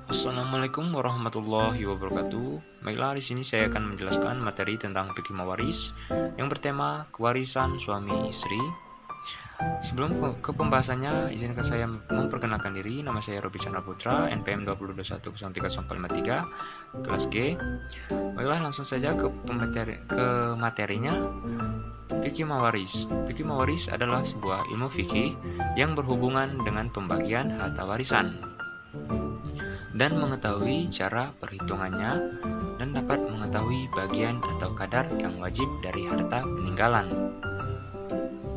Assalamualaikum warahmatullahi wabarakatuh. Baiklah, di sini saya akan menjelaskan materi tentang fikih mawaris yang bertema kewarisan suami istri. Sebelum ke pembahasannya, izinkan saya memperkenalkan diri. Nama saya Robi Chandra Putra, NPM 20210353, kelas G. Baiklah, langsung saja ke materinya. Fikih mawaris. Fikih mawaris adalah sebuah ilmu fikih yang berhubungan dengan pembagian harta warisan dan mengetahui cara perhitungannya, dan dapat mengetahui bagian atau kadar yang wajib dari harta peninggalan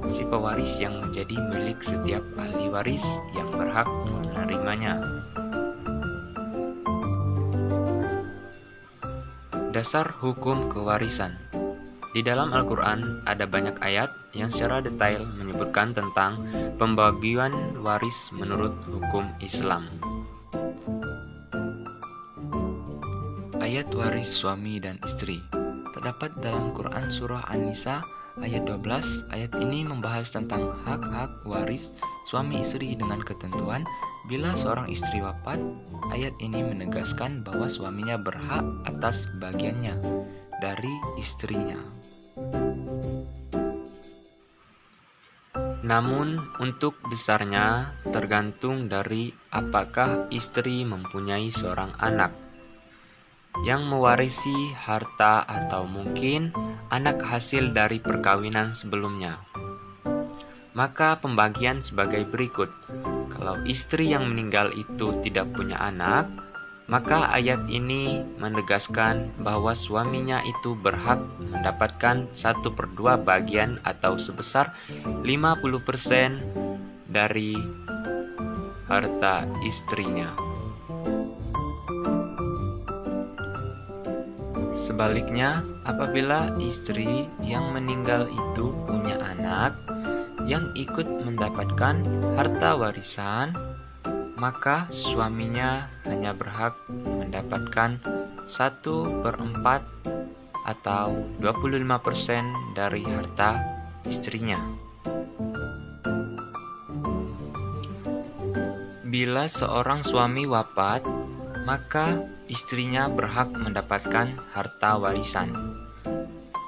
si pewaris yang menjadi milik setiap ahli waris yang berhak menerimanya. Dasar hukum kewarisan. Di dalam Al-Quran ada banyak ayat yang secara detail menyebutkan tentang pembagian waris menurut hukum Islam. Ayat waris suami dan istri terdapat dalam Quran Surah An-Nisa ayat 12. Ayat ini membahas tentang hak-hak waris suami istri dengan ketentuan bila seorang istri wafat. Ayat ini menegaskan bahwa suaminya berhak atas bagiannya dari istrinya. Namun untuk besarnya tergantung dari apakah istri mempunyai seorang anak yang mewarisi harta atau mungkin anak hasil dari perkawinan sebelumnya. Maka pembagian sebagai berikut. Kalau istri yang meninggal itu tidak punya anak, maka ayat ini menegaskan bahwa suaminya itu berhak mendapatkan 1/2 bagian atau sebesar 50% dari harta istrinya. Sebaliknya, apabila istri yang meninggal itu punya anak yang ikut mendapatkan harta warisan, maka suaminya hanya berhak mendapatkan 1/4 atau 25% dari harta istrinya. Bila seorang suami wafat, maka istrinya berhak mendapatkan harta warisan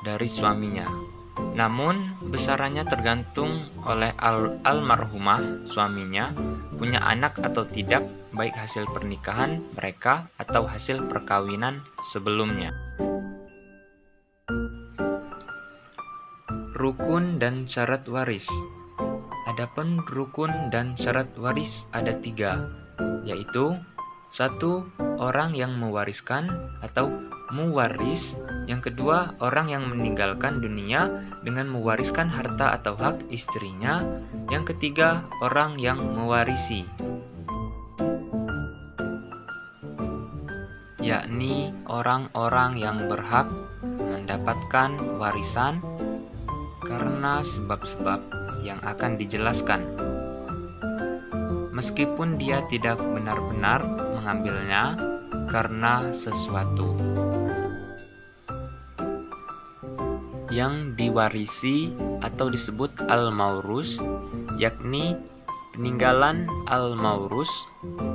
dari suaminya. Namun besarannya tergantung oleh almarhumah suaminya punya anak atau tidak, baik hasil pernikahan mereka atau hasil perkawinan sebelumnya. Rukun dan syarat waris. Adapun rukun dan syarat waris ada 3, yaitu 1. Orang yang mewariskan atau muwaris. Yang kedua, orang yang meninggalkan dunia dengan mewariskan harta atau hak istrinya. Yang ketiga, orang yang mewarisi, yakni orang-orang yang berhak mendapatkan warisan karena sebab-sebab yang akan dijelaskan. Meskipun dia tidak benar-benar mengambilnya karena sesuatu yang diwarisi atau disebut al-maurus, yakni peninggalan al-maurus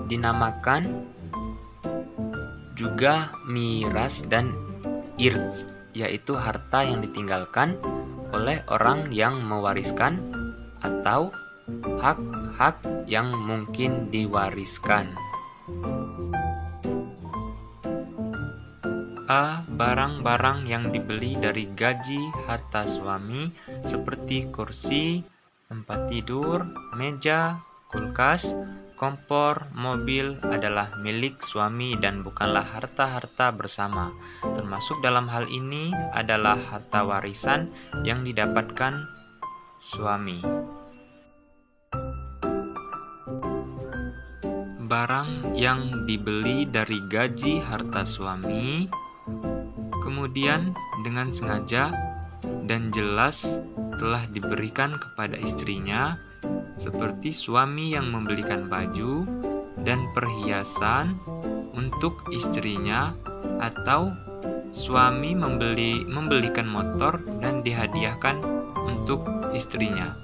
dinamakan juga miras dan irts, yaitu harta yang ditinggalkan oleh orang yang mewariskan atau hak-hak yang mungkin diwariskan. A. Barang-barang yang dibeli dari gaji harta suami seperti kursi, tempat tidur, meja, kulkas, kompor, mobil adalah milik suami dan bukanlah harta-harta bersama. Termasuk dalam hal ini adalah harta warisan yang didapatkan suami. Barang yang dibeli dari gaji harta suami, kemudian dengan sengaja dan jelas telah diberikan kepada istrinya, seperti suami yang membelikan baju dan perhiasan untuk istrinya, atau suami membelikan motor dan dihadiahkan untuk istrinya.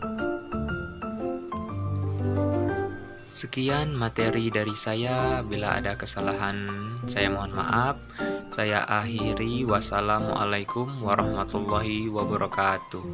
Sekian materi dari saya. Bila ada kesalahan, saya mohon maaf. Saya akhiri. Wassalamualaikum warahmatullahi wabarakatuh.